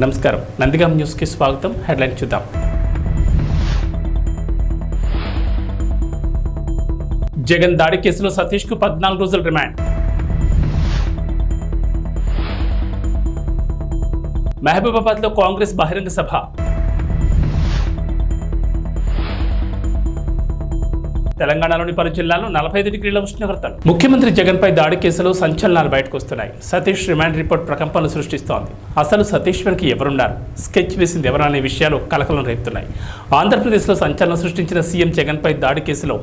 నమస్కారం, నందిగాం న్యూస్కి స్వాగతం. హెడ్లైన్ చూద్దాం. జగన్ దాడి కేసులో సతీష్కు 14 రోజుల రిమాండ్. మహబూబాబాద్లో కాంగ్రెస్ బహిరంగ సభ. తెలంగాణలోని పలు జిల్లాల్లో 45 డిగ్రీల ఉష్ణోగ్రతలు. ముఖ్యమంత్రి జగన్ పై దాడి కేసులో సంచలనాలు బయటకు వస్తున్నాయి. సతీష్ రిమాండ్ రిపోర్ట్ ప్రకంపనలు సృష్టిస్తోంది. అసలు సతీష్ వెనక ఎవరున్నారు, స్కెచ్ వేసింది ఎవరు అనే విషయాలు కలకలం రేపుతున్నాయి. ఆంధ్రప్రదేశ్లో సంచలనం సృష్టించిన సీఎం జగన్ పై దాడి కేసులో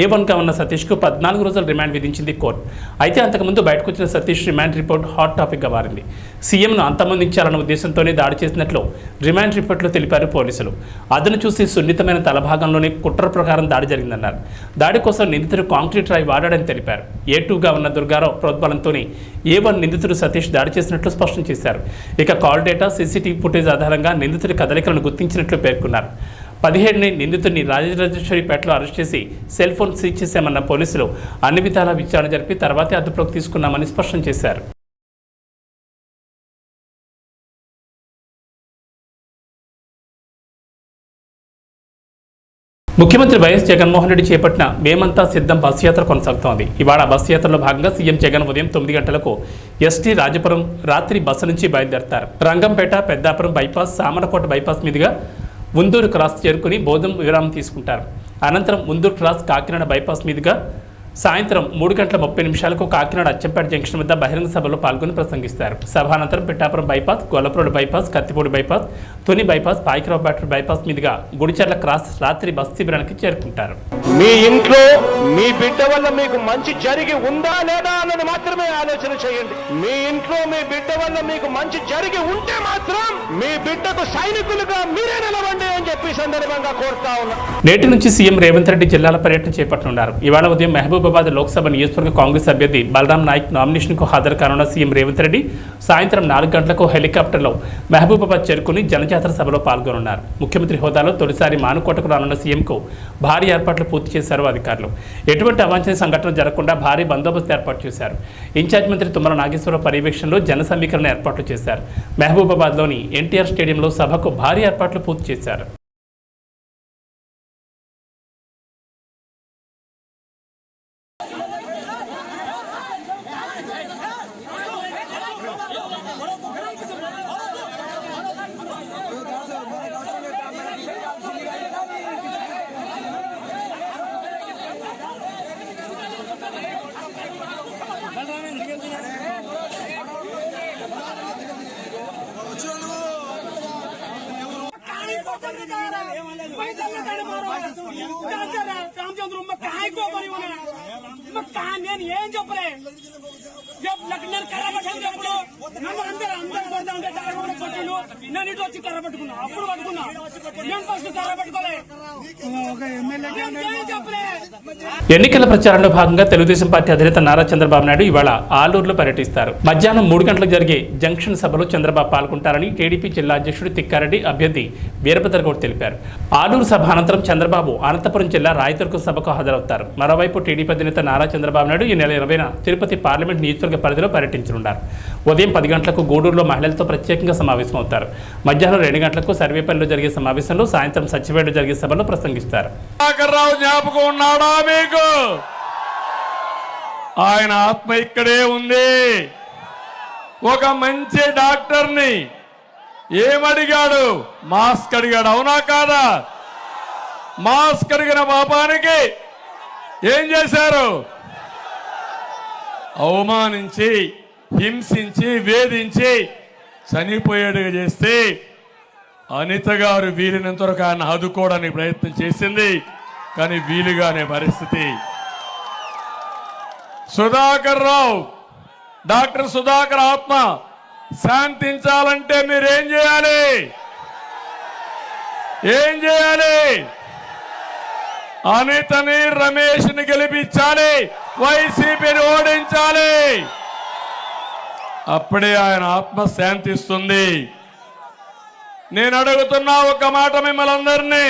A1గా ఉన్న సతీష్కు 14 రోజుల రిమాండ్ విధించింది కోర్టు. అయితే అంతకుముందు బయటకు వచ్చిన సతీష్ రిమాండ్ రిపోర్ట్ హాట్ టాపిక్గా మారింది. సీఎంను అంతమొందించాలన్న ఉద్దేశంతోనే దాడి చేసినట్లు రిమాండ్ రిపోర్ట్లో తెలిపారు పోలీసులు. అదను చూసి సున్నితమైన తలభాగంలోనే కుట్ర ప్రకారం దాడి జరిగిందన్నారు. దాడి కోసం నిందితుడు కాంక్రీట్ రాయి వాడాడని తెలిపారు. A2గా ఉన్న దుర్గారావు ప్రోద్బలంతోనే A1 నిందితుడు సతీష్ దాడి చేసినట్లు స్పష్టం చేశారు. ఇక కాల్ డేటా, CCTV ఫుటేజ్ ఆధారంగా నిందితుడి కదలికలను గుర్తించినట్లు పేర్కొన్నారు. 17ని నిందితుడిని రాజరాజేశ్వరిపేటలో అరెస్ట్ చేసి సెల్ ఫోన్ సీజ్ చేశామన్న పోలీసులు అన్ని విధాలా విచారణ జరిపి తర్వాతే అదుపులోకి తీసుకున్నామని స్పష్టం చేశారు. ముఖ్యమంత్రి వైఎస్ జగన్మోహన్ రెడ్డి చేపట్టిన మేమంతా సిద్ధం బస్సు యాత్ర కొనసాగుతోంది. ఇవాళ బస్సు యాత్రలో భాగంగా సీఎం జగన్ ఉదయం 9 గంటలకు ఎస్టీ రాజపురం రాత్రి బస్సు నుంచి బయలుదేరతారు. రంగంపేట, పెద్దాపురం బైపాస్, సామరకోట బైపాస్ మీదుగా ముందూరు క్రాస్ చేరుకుని భోజనం విరామం తీసుకుంటారు. అనంతరం ముందూరు క్రాస్ కాకినాడ బైపాస్ మీదుగా సాయంత్రం 3:30 కాకినాడ అచ్చంపేట జంక్షన్ వద్ద బహిరంగ సభలో పాల్గొని ప్రసంగిస్తారు. సభ అనంతరం Pithapuram bypass, Gollaprolu bypass, Kathipudi bypass, Tuni bypass, Payakarao బ్యాటరీ బైపాస్ మీదుగా గుడిచెర్ల క్రాస్ రాత్రి బస్ శిబిరానికి చేరుకుంటారు. మీ ఇంట్లో మీ బిడ్డ వల్ల మీకు మంచి జరిగి ఉందా లేదా అన్నది మాత్రమే ఆలోచన చేయండి. మీ ఇంట్లో మీ బిడ్డ వల్ల మీకు మంచి జరిగి ఉంటే మాత్రం మీ బిడ్డకు సైనికులుగా మీరే నిలవండి అని చెప్పి సందర్భంగా కోరుతా ఉన్నా. నేటి నుంచి సీఎం రేవంత్ రెడ్డి జిల్లాల పర్యటన చేపట్టనున్నారు. ఇవాళ ఉదయం మహబూబాబాద్ లోక్సభ నియోజకవర్గ కాంగ్రెస్ అభ్యర్థి బలరాం నాయక్ నామినేషన్కు హాజరు కానున్న సీఎం రేవంత్ రెడ్డి సాయంత్రం 4 గంటలకు హెలికాప్టర్లో మహబూబాబాద్ చేరుకుని జనజాతర సభలో పాల్గొనున్నారు. ముఖ్యమంత్రి హోదాలో తొలిసారి మానుకోటకు రానున్న సీఎంకు భారీ ఏర్పాట్లు పూర్తి చేశారు అధికారులు. ఎటువంటి అవాంఛనీయ సంఘటనలు జరగకుండా భారీ బందోబస్తు ఏర్పాటు చేశారు. ఇన్ఛార్జ్ మంత్రి తుమ్మల నాగేశ్వరరావు పర్యవేక్షణలో జన సమీకరణ ఏర్పాట్లు చేశారు. మహబూబాబాద్లోని ఎన్టీఆర్ స్టేడియంలో సభకు భారీ ఏర్పాట్లు పూర్తి చేశారు. నేను ఏం చెప్పలే నేను కర్ర పట్టాను చెప్పుడు నన్ను అందరూ కొట్టిండు. నేను ఇటు వచ్చి కర్ర పట్టుకున్నా, అప్పుడు పట్టుకున్నా. నేను ఫస్ట్ కర్ర పట్టుకోలే. ఎన్నికల ప్రచారంలో భాగంగా తెలుగుదేశం పార్టీ అధినేత నారా చంద్రబాబు నాయుడు ఇవాళ ఆలూరులో పర్యటిస్తారు. మధ్యాహ్నం 3 గంటలకు జరిగే జంక్షన్ సభలో చంద్రబాబు పాల్గొంటారని టీడీపీ జిల్లా అధ్యక్షుడు తిక్కారెడ్డి, అభ్యర్థి వీరభద్రగౌడ్ తెలిపారు. ఆలూరు సభ అనంతరం చంద్రబాబు అనంతపురం జిల్లా రాయదుర్గం సభకు హాజరవుతారు. మరోవైపు టీడీపీ అధినేత నారా చంద్రబాబు నాయుడు ఈ నెల 20న తిరుపతి పార్లమెంట్ నియోజకవర్గ పరిధిలో పర్యటించనున్నారు. ఉదయం 10 గంటలకు గూడూరులో మహిళలతో ప్రత్యేకంగా సమావేశమవుతారు. మధ్యాహ్నం 2 గంటలకు సర్వేపల్లిలో జరిగే సమావేశంలో, సాయంత్రం సచివేడు జరిగే సభలో ప్రసంగిస్తారు. జ్ఞాపకం ఉన్నాడా మీకు? ఆయన ఆత్మ ఇక్కడే ఉంది. ఒక మంచి డాక్టర్ని ఏమడిగాడు? మాస్క్ అడిగాడు. అవునా కాదా? మాస్క్ అడిగిన పాపానికి ఏం చేశారు? అవమానించి, హింసించి, వేధించి చనిపోయేట్టుగా చేస్తే అనిత గారు వీరినంతవరకు ఆయన ఆదుకోవడానికి ప్రయత్నం చేసింది. కానీ వీలుగానే పరిస్థితి. సుధాకర్ రావు, డాక్టర్ సుధాకర్ ఆత్మ శాంతించాలంటే మీరేం చేయాలి? ఏం చేయాలి? అనితని, రమేష్ని గెలిపించాలి, వైసీపీని ఓడించాలి. అప్పుడే ఆయన ఆత్మ శాంతిస్తుంది. నేను అడుగుతున్నా ఒక మాట మిమ్మల్ని అందరినీ,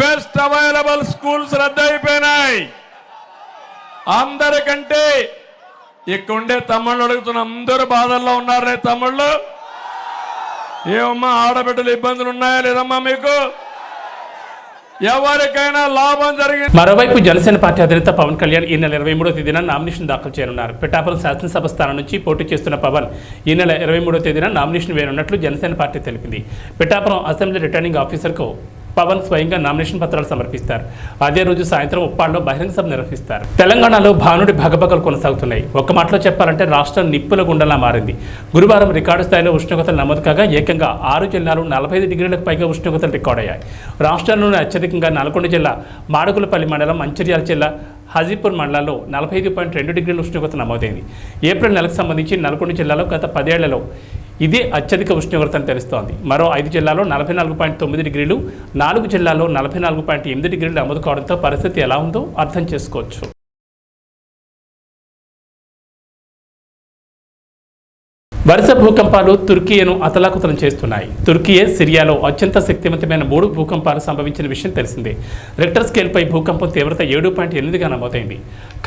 బెస్ట్ అవైలబుల్ స్కూల్స్ రద్దయిపోయినాయి. అందరికంటే ఇక్కడుండే తమ్ముళ్ళు అడుగుతున్న, అందరూ బాధల్లో ఉన్నారే తమ్ముళ్ళు? ఏమమ్మా ఆడబిడ్డలు ఇబ్బందులు ఉన్నాయా లేదమ్మా మీకు? ఎవరికైనా లాభం జరిగింది. మరోవైపు జనసేన పార్టీ అధినేత పవన్ కళ్యాణ్ ఈ నెల 23వ తేదీన నామినేషన్ దాఖలు చేయనున్నారు. పిఠాపురం శాసనసభ స్థానం నుంచి పోటీ చేస్తున్న పవన్ ఈ నెల 23వ తేదీన నామినేషన్ వేయనున్నట్లు జనసేన పార్టీ తెలిపింది. పిఠాపురం అసెంబ్లీ రిటర్నింగ్ ఆఫీసర్కు పవన్ స్వయంగా నామినేషన్ పత్రాలు సమర్పిస్తారు. అదే రోజు సాయంత్రం ఉప్పాడలో బహిరంగ సభ నిర్వహిస్తారు. తెలంగాణలో భానుడి భగభగలు కొనసాగుతున్నాయి. ఒక్క మాటలో చెప్పాలంటే రాష్ట్రం నిప్పుల గుండెలా మారింది. గురువారం రికార్డు స్థాయిలో ఉష్ణోగ్రతలు నమోదు కాగా ఏకంగా 6 జిల్లాలు 45 డిగ్రీలకు పైగా ఉష్ణోగ్రతలు రికార్డయ్యాయి. రాష్ట్రంలోని అత్యధికంగా నల్గొండ జిల్లా మాడుగులపల్లి మండలం, మంచిర్యాల జిల్లా హాజీపూర్ మండలాల్లో 45.2 డిగ్రీల ఉష్ణోగ్రత నమోదైంది. ఏప్రిల్ నెలకు సంబంధించి నల్గొండ జిల్లాలో గత 10 ఏళ్లలో ఇదే అత్యధిక ఉష్ణోగ్రత అని తెలుస్తోంది. మరో 5 జిల్లాల్లో 44.9 డిగ్రీలు, 4 జిల్లాల్లో 44.8 డిగ్రీలు నమోదు కావడంతో పరిస్థితి ఎలా ఉందో అర్థం చేసుకోవచ్చు. వరుస భూకంపాలు తుర్కియేను అతలాకుతలం చేస్తున్నాయి. తుర్కియే, సిరియాలో అత్యంత శక్తివంతమైన 3 భూకంపాలు సంభవించిన విషయం తెలిసిందే. రిక్టర్ స్కేల్పై భూకంపం తీవ్రత 7.8గా నమోదైంది.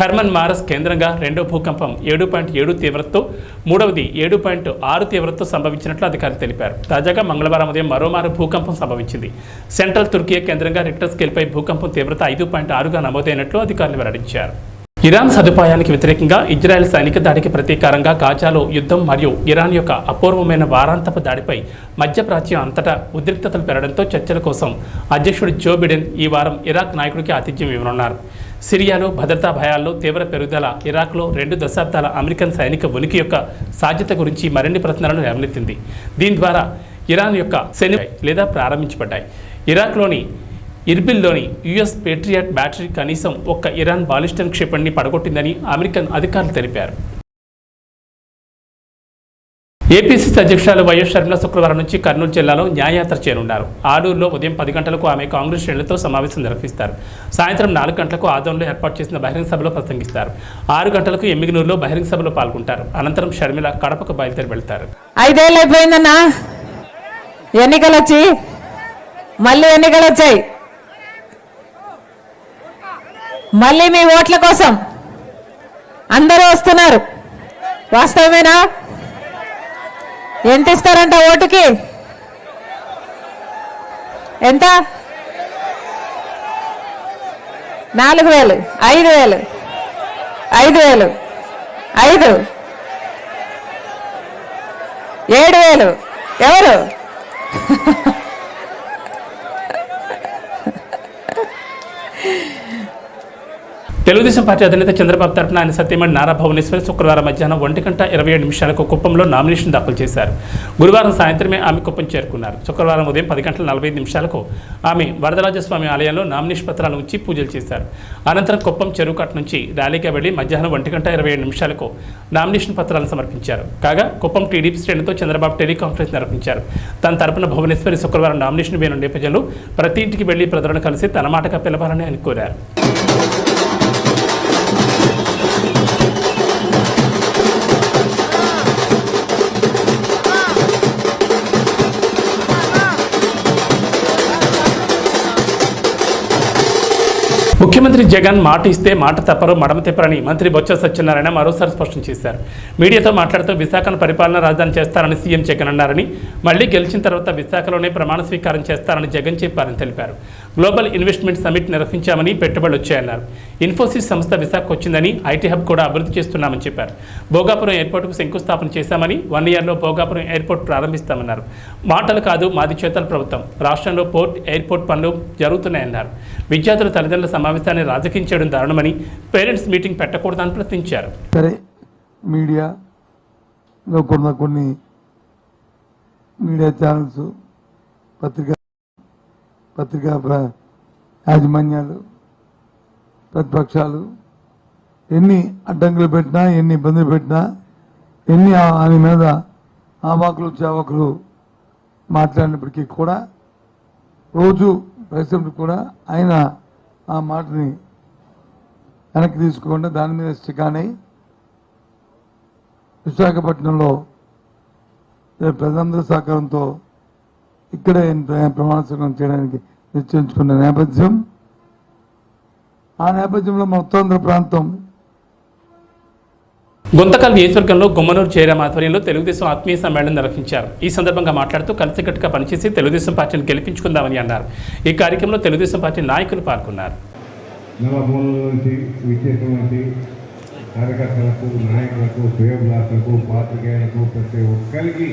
ఖర్మన్ మారస్ కేంద్రంగా రెండో భూకంపం 7.7 తీవ్రతతో, మూడవది 7.6 తీవ్రతతో సంభవించినట్లు అధికారులు తెలిపారు. తాజాగా మంగళవారం ఉదయం మరోమారు భూకంపం సంభవించింది. సెంట్రల్ తుర్కియే కేంద్రంగా రిక్టర్ స్కేల్పై భూకంపం తీవ్రత 5.6గా నమోదైనట్లు అధికారులు వెల్లడించారు. ఇరాన్ సదుపాయానికి వ్యతిరేకంగా ఇజ్రాయెల్ సైనిక దాడికి ప్రతీకారంగా గాజాలో యుద్ధం మరియు ఇరాన్ యొక్క అపూర్వమైన వారాంతపు దాడిపై మధ్యప్రాచ్యం అంతటా ఉద్రిక్తతలు పెరగడంతో చర్చల కోసం అధ్యక్షుడు జో బిడెన్ ఈ వారం ఇరాక్ నాయకుడికి ఆతిథ్యం ఇవ్వనున్నారు. సిరియాలో భద్రతా భయాల్లో తీవ్ర పెరుగుదల, ఇరాక్లో 2 దశాబ్దాల అమెరికన్ సైనిక ఉనికి యొక్క సాధ్యత గురించి మరిన్ని ప్రశ్నలను లేవనెత్తింది. దీని ద్వారా ఇరాన్ యొక్క సైన్యం లేదా ప్రారంభించబడ్డాయి. ఇరాక్లోని ఇర్బిల్లోని యుఎస్ పేట్రియాట్ బ్యాటరీ కనీసం ఒక్క ఇరాన్ బాలిస్టిక్ క్షిపణిని పడగొట్టిందని అమెరికన్ అధికారులు తెలిపారు. ఏపీసీసీ అధ్యక్షురాలు వైఎస్ షర్మిల శుక్రవారం నుంచి కర్నూలు జిల్లాలో న్యాయయాత్ర చేరున్నారు. ఆలూరులో ఉదయం 10 గంటలకు ఆమె కాంగ్రెస్ శ్రేణులతో సమావేశం నిర్వహిస్తారు. సాయంత్రం 4 గంటలకు ఆదోన్లో ఏర్పాటు చేసిన బహిరంగ సభలో ప్రసంగిస్తారు. 6 గంటలకు ఎమ్మిగనూరులో బహిరంగ సభలో పాల్గొంటారు. అనంతరం షర్మిల కడపకు బయలుదేరి వెళ్తారు. 5 ఏళ్ళు అయిపోయిందన్నా ఎన్నికలు వచ్చి, మళ్ళీ ఎన్నికలు వచ్చాయి. మళ్ళీ మీ ఓట్ల కోసం అందరూ వస్తున్నారు. వాస్తవమేనా? ఎంత ఇస్తారంట ఓటుకి? ఎంత? 4,000, 5,000, 5,000, 5, 7,000. ఎవరు? తెలుగుదేశం పార్టీ అధినేత చంద్రబాబు తరఫున ఆయన సత్యమణి నారా భువనేశ్వరి శుక్రవారం మధ్యాహ్నం 1:27 కుప్పంలో నామినేషన్ దాఖలు చేశారు. గురువారం సాయంత్రమే ఆమె కుప్పం చేరుకున్నారు. శుక్రవారం ఉదయం 10:45 ఆమె వరదరాజస్వామి ఆలయంలో నామినేషన్ పత్రాలు ఉంచి పూజలు చేశారు. అనంతరం కుప్పం చెరువు కట్ట నుంచి ర్యాలీగా వెళ్లి మధ్యాహ్నం 1:27 నామినేషన్ పత్రాలను సమర్పించారు. కాగా కుప్పం టీడీపీ శ్రేణులతో చంద్రబాబు టెలికాన్ఫరెన్స్ నిర్వహించారు. తన తరపున భువనేశ్వరి శుక్రవారం నామినేషన్ వేయనున్న నేపథ్యంలో ప్రతి ఇంటికి వెళ్లి ప్రజలను కలిసి తన మాటగా పిలవాలని ఆయన కోరారు. ముఖ్యమంత్రి జగన్ మాట ఇస్తే మాట తప్పరు, మడమ తిప్పరని మంత్రి బొత్స సత్యనారాయణ మరోసారి స్పష్టం చేశారు. మీడియాతో మాట్లాడుతూ విశాఖను పరిపాలనా రాజధాని చేస్తారని సీఎం జగన్ అన్నారని, మళ్లీ గెలిచిన తర్వాత విశాఖలోనే ప్రమాణ స్వీకారం చేస్తారని జగన్ చెప్పారని తెలిపారు. గ్లోబల్ ఇన్వెస్ట్మెంట్ సమిట్ నిర్వహించామని, పెట్టుబడులు వచ్చాయన్నారు. ఇన్ఫోసిస్ సంస్థ విశాఖకు వచ్చిందని, ఐటీ హబ్ కూడా అభివృద్ధి చేస్తున్నామని చెప్పారు. భోగాపురం ఎయిర్పోర్టుకు శంకుస్థాపన చేశామని, 1 ఇయర్లో భోగాపురం ఎయిర్పోర్ట్ ప్రారంభిస్తామన్నారు. మాటలు కాదు, మాది చేతల ప్రభుత్వం. రాష్ట్రంలో పోర్ట్, ఎయిర్పోర్ట్ పనులు జరుగుతున్నాయన్నారు. విద్యార్థుల తల్లిదండ్రుల సమావేశాన్ని రాజకీయం చేయడం దారుణమని, పేరెంట్స్ మీటింగ్ పెట్టకూడదని ప్రశ్నించారు. సరే, మీడియాలో కొన్ని మీడియా ఛానల్స్, పత్రికా యాజమాన్యాలు, ప్రతిపక్షాలు ఎన్ని అడ్డంకులు పెట్టినా, ఎన్ని ఇబ్బందులు పెట్టినా, ఎన్ని ఆయన మీద ఆవాకులు చావకులు మాట్లాడినప్పటికీ కూడా రోజు పరిశ్రమకు కూడా ఆయన ఆ మాటని వెనక్కి తీసుకోకుండా దాని మీద స్టికానై విశాఖపట్నంలో ప్రజలందరి సహకారంతో ఇక్కడే ప్రమాణ స్వీకారం చేయడానికి నిశ్చయించుకున్న నేపథ్యం. ఆ నేపథ్యంలో మన ఉత్తరాంధ్ర ప్రాంతం గుంతకల్ నియోజకవర్గంలో గుమ్మనూరు జయరాం ఆధ్వర్యంలో తెలుగుదేశం ఆత్మీయ సమ్మేళనం నిర్వహించారు. ఈ సందర్భంగా మాట్లాడుతూ కలిసికట్టుగా పనిచేసి తెలుగుదేశం పార్టీని గెలిపించుకుందామని అన్నారు. ఈ కార్యక్రమంలో తెలుగుదేశం పార్టీ నాయకులు పాల్గొన్నారు. నలుమూలల నుంచి విచ్చేటువంటి కార్యకర్తలకు, నాయకులకు, శ్రేయోభిలాషులకు, పాత్రికేయులకు ప్రతి ఒక్కరికి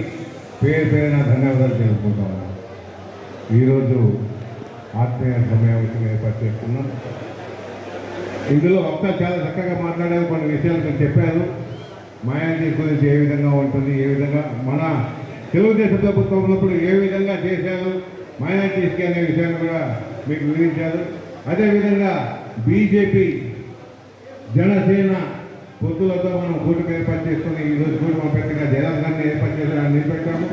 పేరు పేరున ధన్యవాదాలు తెలుపుకుంటాము. ఈరోజు ఆత్మీయ సమావేశం ఏర్పాటు చేస్తున్నాం. ఇందులో వక్తలు చాలా చక్కగా మాట్లాడారు, కొన్ని విషయాలు నేను చెప్పాను. మాయాజీ గురించి ఏ విధంగా ఉంటుంది, ఏ విధంగా మన తెలుగుదేశం ప్రభుత్వం ఉన్నప్పుడు ఏ విధంగా చేశారు మైనార్టీస్కి అనే విషయాన్ని కూడా మీకు వివరించారు. అదేవిధంగా బీజేపీ, జనసేన పొత్తులతో మనం కూటమి ఏర్పాటు చేసుకుని ఈరోజు కూటమి అభ్యర్థిగా జయరాం గారిని ఏర్పాటు చేసి నిలబెట్టాము.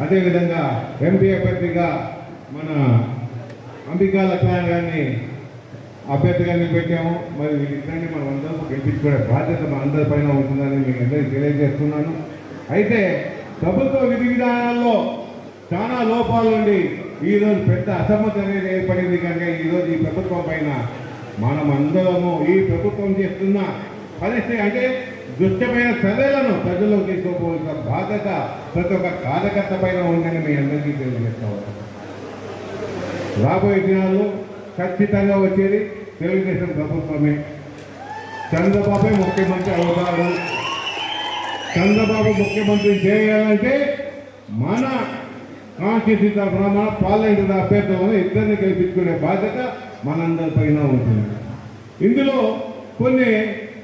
అదేవిధంగా ఎంపీ అభ్యర్థిగా మన అంబికా లక్ష్మణ్ గారిని అభ్యర్థిగా నిలబెట్టాము. మరి వీళ్ళిద్దరిని మనం అందరూ గెలిపించుకునే బాధ్యత మన అందరిపైన ఉంటుందని మీకు అందరికీ తెలియజేస్తున్నాను. అయితే ప్రభుత్వ విధి విధానాల్లో చాలా లోపాలు ఉండి ఈరోజు పెద్ద అసమ్మతి అనేది ఏర్పడింది. కనుక ఈరోజు ఈ ప్రభుత్వం పైన మనం అందరము ఈ ప్రభుత్వం చేస్తున్న పరిస్థితి అంటే దుష్టమైన చర్యలను ప్రజల్లోకి తీసుకోవాల్సిన బాధ్యత ప్రతి ఒక్క కార్యకర్త పైన ఉందని మీ అందరికీ తెలియజేస్తాను. రాబోయే దినాల్లో ఖచ్చితంగా వచ్చేది తెలుగుదేశం ప్రభుత్వమే. చంద్రబాబే ముఖ్యమంత్రి అవుతారు. చంద్రబాబు ముఖ్యమంత్రి చేయాలంటే మన కాన్స్టిట్యూన్సీ తరఫున మన పార్లమెంటు అభ్యర్థులను ఇద్దరిని గెలిపించుకునే బాధ్యత మనందరిపైన ఉంటుంది. ఇందులో కొన్ని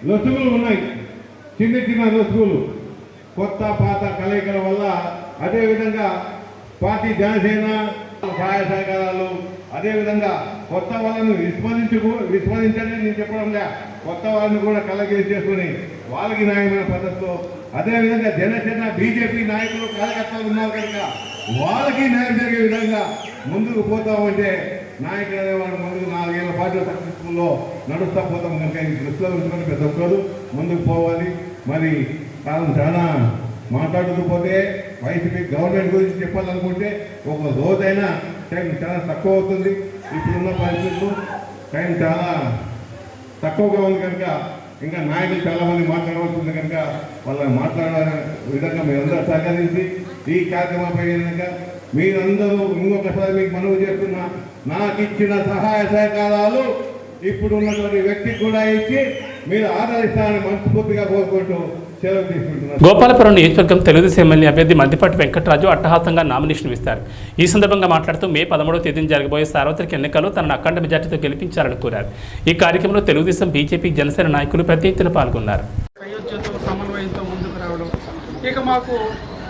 లొసుగులు ఉన్నాయి, చిన్న చిన్న లొసుగులు, కొత్త పాత కలయికల వల్ల. అదేవిధంగా పార్టీ జనసేన సహాయ సహకారాలు, అదేవిధంగా కొత్త వాళ్ళను విస్మరించని నేను చెప్పడం లే, కొత్త వాళ్ళని కూడా కలగేసి చేసుకుని వాళ్ళకి న్యాయమైన పద్ధతిలో, అదేవిధంగా జనసేన బీజేపీ నాయకులు కార్యకర్తలు ఉన్నారు కనుక వాళ్ళకి న్యాయం జరిగే విధంగా ముందుకు పోతామంటే నాయకులు అనేవాళ్ళు ముందుకు 4 ఏళ్ల పాటు సక్సెస్ఫుల్లో నడుస్తూ పోతాం కనుక ఈ దృష్టిలో ఉంచుకొని ప్రతి ఒక్కరు ముందుకు పోవాలి. మరి కాలం చాలా మాట్లాడుతూ పోతే వైసీపీ గవర్నమెంట్ గురించి చెప్పాలనుకుంటే ఒక రోజైనా టైం చాలా తక్కువ అవుతుంది. ఇప్పుడున్న పరిస్థితులు టైం చాలా తక్కువగా ఉంది కనుక ఇంకా నాయకులు చాలామంది మాట్లాడవలసింది కనుక వాళ్ళని మాట్లాడే విధంగా మీరందరూ సహకరించి ఈ కార్యక్రమంపై కనుక మీరందరూ ఇంకొకసారి మీకు మనవి చేస్తున్నా, నాకు ఇచ్చిన సహాయ సహకారాలు ఇప్పుడు ఉన్నటువంటి వ్యక్తికి కూడా ఇచ్చి మీరు ఆదరిస్తారని మనస్ఫూర్తిగా కోరుకుంటూ సెలవు తీసుకుంటున్నారు. గోపాలపురం నియోజకవర్గం తెలుగుదేశం ఎమ్మెల్యే అభ్యర్థి మద్దిపాటి వెంకటరాజు అట్టహాసంగా నామినేషన్ ఇస్తారు. ఈ సందర్భంగా మాట్లాడుతూ మే 13వ తేదీన జరగబోయే సార్వత్రిక ఎన్నికల్లో తనను అఖండ మెజార్టీతో గెలిపించాలని కోరారు. ఈ కార్యక్రమంలో తెలుగుదేశం, బీజేపీ, జనసేన నాయకులు పెద్ద ఎత్తున పాల్గొన్నారు. సమన్వయంతో ముందుకు రావడం, ఇక మాకు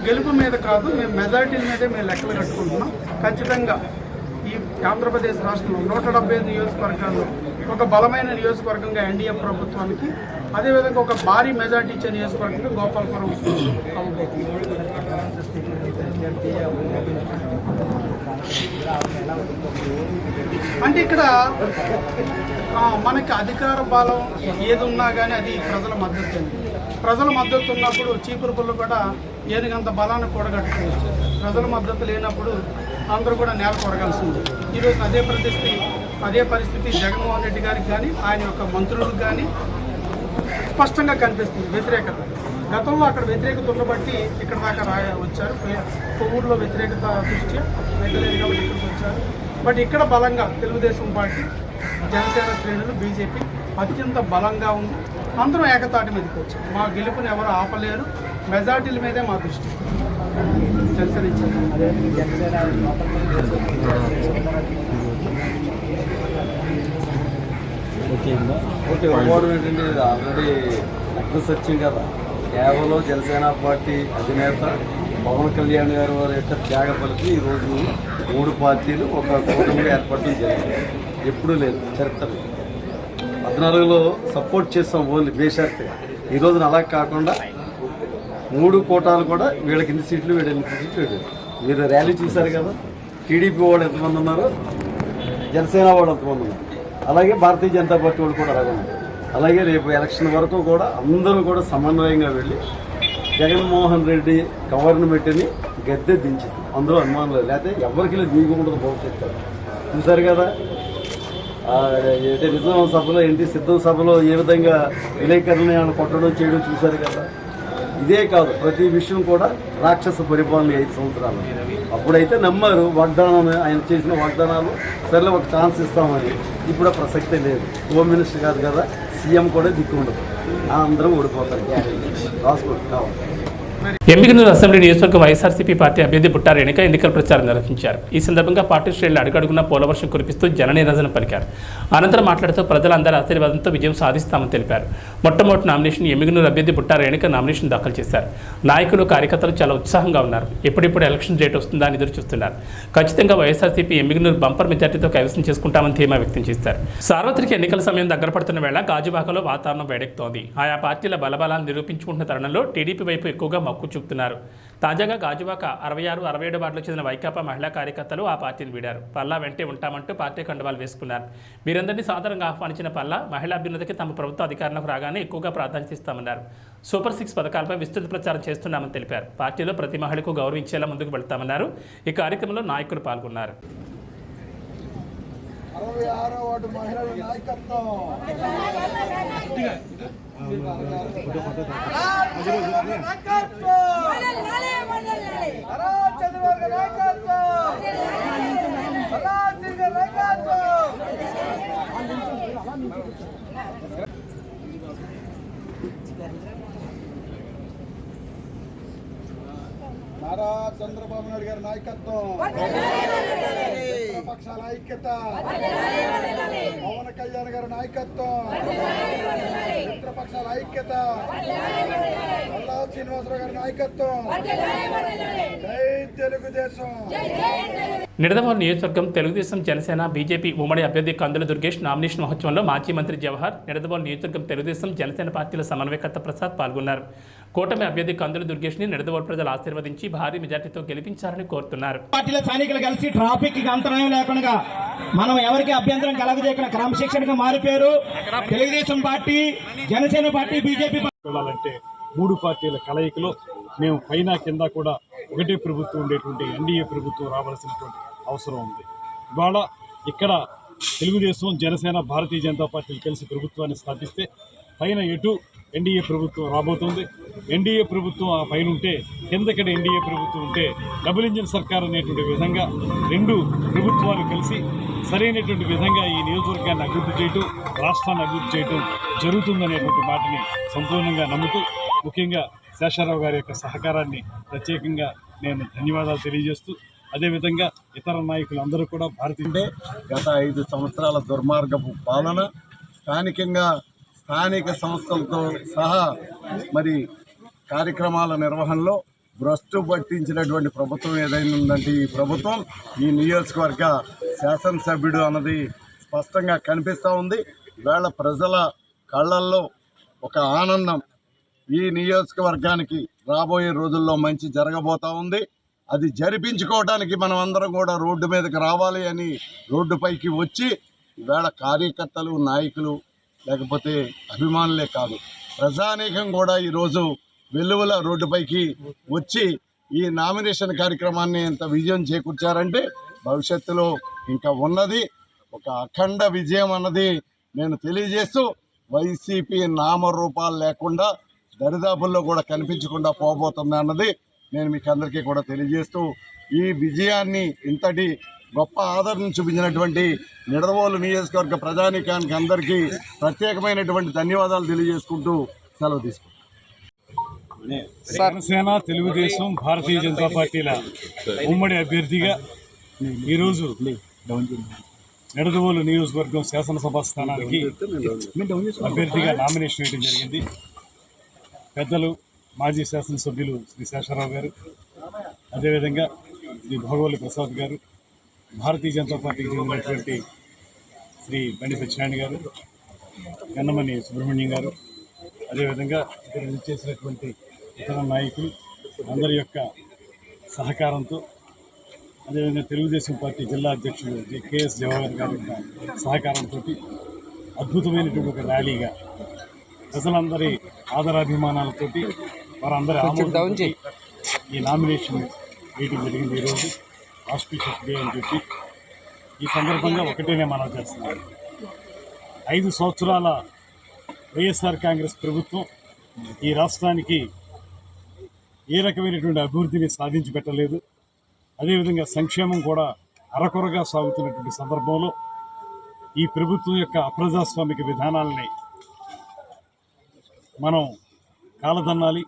గెలుపు మీద కాదు, మేము మెజారిటీల మీదే మేము లెక్కలు కట్టుకుంటున్నాం. ఖచ్చితంగా ఈ ఆంధ్రప్రదేశ్ రాష్ట్రంలో 175 నియోజకవర్గాల్లో ఒక బలమైన నియోజకవర్గంగా ఎన్డీఏ ప్రభుత్వానికి, అదేవిధంగా ఒక భారీ మెజార్టీ ఇచ్చే నియోజకవర్గంగా గోపాలపురం అంటే ఇక్కడ మనకి అధికార బలం ఏది ఉన్నా కానీ అది ప్రజల మద్దతు. ప్రజల మద్దతు ఉన్నప్పుడు చీపురుపుల్లో కూడా ఏనుగంత బలాన్ని కూడగట్టుకోవచ్చు. ప్రజల మద్దతు లేనప్పుడు అందరూ కూడా నేల కొరగాల్సింది. ఈరోజు అదే పరిస్థితి జగన్మోహన్ రెడ్డి గారికి కానీ ఆయన యొక్క మంత్రులకు కానీ స్పష్టంగా కనిపిస్తుంది వ్యతిరేకత. గతంలో అక్కడ వ్యతిరేకత ఉండబట్టి ఇక్కడ దాకా వచ్చారు. కొవ్వూరులో వ్యతిరేకత దృష్ట్యా వెళ్ళలేదు కాబట్టి ఇక్కడికి వచ్చారు. బట్ ఇక్కడ బలంగా తెలుగుదేశం పార్టీ, జనసేన శ్రేణులు, బీజేపీ అత్యంత బలంగా ఉంది. అందరూ ఏకతాటి మీదకి వచ్చారు. మా గెలుపుని ఎవరు ఆపలేరు. మెజార్టీల మీదే మా దృష్టి. ఆల్రెడీ అడ్రస్ వచ్చింది కదా. కేవలం జనసేన పార్టీ అధినేత పవన్ కళ్యాణ్ గారి వారి యొక్క త్యాగ ఫలితం ఈరోజు 3 పార్టీలు ఒక కూటమిగా ఏర్పడడం జరిగింది. ఎప్పుడూ లేదు చరిత్రలో. 14లో సపోర్ట్ చేస్తాం ఓన్లీ బేషరతుగా. ఈ రోజున అలా కాకుండా 3 కోటాలు కూడా వీళ్ళకి ఎన్ని సీట్లు, వీళ్ళకి ఎన్ని సీట్లు. మీరు ర్యాలీ చూశారు కదా. టీడీపీ వాడు ఎంతమంది ఉన్నారు, జనసేన వాడు ఎంతమంది ఉన్నారు, అలాగే భారతీయ జనతా పార్టీ వాడు కూడా అలాగే ఉన్నారు. అలాగే రేపు ఎలక్షన్ వరకు కూడా అందరూ కూడా సమన్వయంగా వెళ్ళి జగన్మోహన్ రెడ్డి గవర్నమెంట్ని గద్దె దించింది. అందులో అనుమానం లేదు. లేకపోతే ఎవరికి దిగకుండా భవిష్యత్తు చూశారు కదా. అంటే నిజాం సభలో సిద్ధం సభలో ఏ విధంగా విలేకరులను కొట్టడం చేయడం చూశారు కదా. ఇదే కాదు, ప్రతి విషయం కూడా రాక్షస పరిపాలన 5 సంవత్సరాలు. అప్పుడైతే నమ్మారు వాగ్దానం, ఆయన చేసిన వాగ్దానాలు, సరే ఒక ఛాన్స్ ఇస్తామని. ఇప్పుడు ప్రసక్తే లేదు. హోమ్ మినిస్టర్ కాదు కదా, సీఎం కూడా దిక్కు ఉండదు. అందరం ఓడిపోతారు. రాసుకోండి కావాలి. ఎమ్మిగనూరు అసెంబ్లీ నియోజకవర్గ వైఎస్ఆర్సీపీ పార్టీ అభ్యర్థి బుట్టా రేణుక ఎన్నికల ప్రచారం నిర్వహించారు. ఈ సందర్భంగా పార్టీ శ్రేణులు అడుగడుగున పోలవర్షం కురిపిస్తూ జననిరసన పలికారు. అనంతరం మాట్లాడుతూ ప్రజలందరి ఆశీర్వాదంతో విజయం సాధిస్తామని తెలిపారు. మొట్టమొదటి నామినేషన్ ఎమ్మిగనూరు అభ్యర్థి బుట్టా రేణుక నామినేషన్ దాఖలు చేశారు. నాయకులు, కార్యకర్తలు చాలా ఉత్సాహంగా ఉన్నారు. ఎప్పుడెప్పుడు ఎలక్షన్ డేట్ వస్తుందా అని ఎదురు చూస్తున్నారు. ఖచ్చితంగా వైఎస్ఆర్సీపీ ఎమ్మిగనూరు బంపర్ మెజార్టీతో కైవసం చేసుకుంటామని ధీమా వ్యక్తం చేశారు. సార్వత్రిక ఎన్నికల సమయం దగ్గర పడుతున్న వేళ గాజువాకలో వాతావరణం వేడెక్కుతోంది. ఆయా పార్టీల బలబలాలను నిరూపించుకుంటున్న తరుణంలో టీడీపీ వైపు ఎక్కువగా మక్కువ చూపుతున్నారు. తాజాగా గాజువాక 66, 67 వార్డులకు చెందిన వైకాపా మహిళా కార్యకర్తలు ఆ పార్టీని వీడారు. పల్లా వెంటే ఉంటామంటూ పార్టీ కండువాలు వేసుకున్నారు. వీరందరినీ సాధారణంగా ఆహ్వానించిన పల్లా మహిళా అభ్యున్నతికి తమ ప్రభుత్వ అధికారంలోకి రాగానే ఎక్కువగా ప్రాధాన్యత ఇస్తామన్నారు. సూపర్ 6 పథకాలపై విస్తృత ప్రచారం చేస్తున్నామని తెలిపారు. పార్టీలో ప్రతి మహిళకు గౌరవించేలా ముందుకు వెళ్తామన్నారు. ఈ కార్యక్రమంలో నాయకులు పాల్గొన్నారు. 66వ వార్డు మహిళల నాయకత్వం. నారా చంద్రబాబు నాయుడు గారి నాయకత్వం, పక్షాల ఐక్యత, పవన్ కళ్యాణ్ గారి నాయకత్వం, మిత్రపక్షాల ఐక్యత, మల్లా శ్రీనివాసరావు గారి నాయకత్వం. జై తెలుగుదేశం. నిడదవోలు నియోజకవర్గం తెలుగుదేశం, జనసేన, బీజేపీ ఉమ్మడి అభ్యర్థి కందుల దుర్గేష్ నామినేషన్ మహోత్సవంలో మాజీ మంత్రి జవహర్, నిడదవోలు నియోజకవర్గం తెలుగుదేశం, జనసేన పార్టీల సమన్వయకర్త ప్రసాద్ పాల్గొన్నారు. కూటమి అభ్యర్థి కందుల దుర్గేష్ ని నిడదవోలు ప్రజలు ఆశీర్వదించి భారీ మెజార్టీతో గెలిపించాలని కోరుతున్నారు. పార్టీల సైనికులు కలిసి ట్రాఫిక్ అంతరాయం లేకుండా మనం ఎవరికి అభ్యంతరం కలగజేయకుండా క్రమశిక్షణగా మారిపోయారు. Telugu Desam party, Janasena party, BJP చూడాలంటే 3 పార్టీల కలయికలో మేము పైన కింద కూడా ఒకటే ప్రభుత్వం ఉండేటువంటి ఎన్డీఏ ప్రభుత్వం రావాల్సినటువంటి అవసరం ఉంది. ఇవాళ ఇక్కడ తెలుగుదేశం, జనసేన, భారతీయ జనతా పార్టీలు కలిసి ప్రభుత్వాన్ని స్థాపిస్తే పైన ఎటు ఎన్డీఏ ప్రభుత్వం రాబోతుంది. ఎన్డీఏ ప్రభుత్వం ఆ పైన ఉంటే, కిందక్కడ ఎన్డీఏ ప్రభుత్వం ఉంటే డబుల్ ఇంజిన్ సర్కార్ అనేటువంటి విధంగా 2 ప్రభుత్వాలు కలిసి సరైనటువంటి విధంగా ఈ నియోజకవర్గాన్ని అభివృద్ధి చేయటం, రాష్ట్రాన్ని అభివృద్ధి చేయటం జరుగుతుందనేటువంటి మాటని సంపూర్ణంగా నమ్ముతూ, ముఖ్యంగా శేషారావు గారి యొక్క సహకారాన్ని ప్రత్యేకంగా నేను ధన్యవాదాలు తెలియజేస్తూ, అదేవిధంగా ఇతర నాయకులందరూ కూడా భారతీయ గత 5 సంవత్సరాల దుర్మార్గపు పాలన, స్థానిక సంస్థలతో సహా మరి కార్యక్రమాల నిర్వహణలో భ్రష్టు పట్టించినటువంటి ప్రభుత్వం ఏదైనా ఉందంటే ఈ ప్రభుత్వం, ఈ నియోజకవర్గ శాసనసభ్యుడు అన్నది స్పష్టంగా కనిపిస్తూ ఉంది. ఈవేళ ప్రజల కళ్ళల్లో ఒక ఆనందం. ఈ నియోజకవర్గానికి రాబోయే రోజుల్లో మంచి జరగబోతూ ఉంది. అది జరిపించుకోవడానికి మనం అందరం కూడా రోడ్డు మీదకి రావాలి అని రోడ్డుపైకి వచ్చి ఈవేళ కార్యకర్తలు, నాయకులు, లేకపోతే అభిమానులే కాదు, ప్రజానీకం కూడా ఈరోజు వెలువల రోడ్డుపైకి వచ్చి ఈ నామినేషన్ కార్యక్రమాన్ని ఎంత విజయం చేకూర్చారంటే భవిష్యత్తులో ఇంకా ఉన్నది ఒక అఖండ విజయం అన్నది నేను తెలియజేస్తూ, వైసీపీ నామరూపాలు లేకుండా దరిదాపుల్లో కూడా కనిపించకుండా పోబోతుంది అన్నది నేను మీకు అందరికీ కూడా తెలియజేస్తూ, ఈ విజయాన్ని ఇంతటి గొప్ప ఆదరణ చూపించినటువంటి నిడదవోలు నియోజకవర్గ ప్రజానీకానికి అందరికీ ప్రత్యేకమైనటువంటి ధన్యవాదాలు తెలియజేసుకుంటూ సెలవు తీసుకుంటాం. జనసేన, తెలుగుదేశం, భారతీయ జనతా పార్టీల ఉమ్మడి అభ్యర్థిగా ఈరోజు నిడదవోలు నియోజకవర్గం శాసనసభ స్థానానికి అభ్యర్థిగా నామినేషన్ వేయడం జరిగింది. పెద్దలు మాజీ శాసనసభ్యులు శ్రీ శేషారావు గారు, అదేవిధంగా శ్రీ భోగవల్లి ప్రసాద్ గారు, భారతీయ జనతా పార్టీకి చెందినటువంటి శ్రీ బండి సత్యనారాయణ గారు, గన్నమని సుబ్రహ్మణ్యం గారు, అదేవిధంగా ఇక్కడ చేసినటువంటి ఇతర నాయకులు అందరి యొక్క సహకారంతో, అదేవిధంగా తెలుగుదేశం పార్టీ జిల్లా అధ్యక్షులు కేఎస్ జవహర్ గారి సహకారంతో అద్భుతమైనటువంటి ఒక ర్యాలీగా ప్రజలందరి ఆదరాభిమానాలతోటి వారందరి ఆమోదంతో ఈ నామినేషన్ వేయడం జరిగింది. ఈరోజు ఆస్పిషియస్ డే అని చెప్పి ఈ సందర్భంగా ఒకటేనే మనం చేస్తున్నాం. 5 సంవత్సరాల వైఎస్ఆర్ కాంగ్రెస్ ప్రభుత్వం ఈ రాష్ట్రానికి ఏ రకమైనటువంటి అభివృద్ధిని సాధించి పెట్టలేదు. అదేవిధంగా సంక్షేమం కూడా అరకొరగా సాగుతున్నటువంటి సందర్భంలో ఈ ప్రభుత్వం యొక్క అప్రజాస్వామిక విధానాలని మనం కాలదన్నాలి.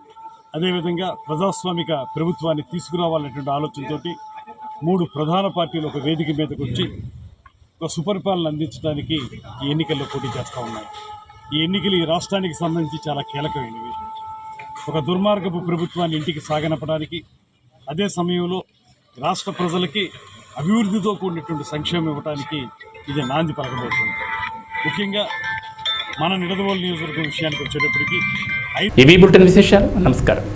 అదేవిధంగా ప్రజాస్వామిక ప్రభుత్వాన్ని తీసుకురావాలనేటువంటి ఆలోచనతోటి 3 ప్రధాన పార్టీలు ఒక వేదిక మీదకి వచ్చి ఒక సుపరిపాలన అందించడానికి ఈ ఎన్నికల్లో పోటీ చేస్తూ ఉన్నాయి. ఈ ఎన్నికలు ఈ రాష్ట్రానికి సంబంధించి చాలా కీలకమైనవి. ఒక దుర్మార్గపు ప్రభుత్వాన్ని ఇంటికి సాగనపడానికి, అదే సమయంలో రాష్ట్ర ప్రజలకి అభివృద్ధితో కూడినటువంటి సంక్షేమం ఇవ్వడానికి ఇది నాంది పలకబోతుంది. ముఖ్యంగా మన నిడదవోలు నియోజకవర్గం విషయానికి వచ్చేటప్పటికి ఇవి బులెటిన్ విశేషాలు. నమస్కారం.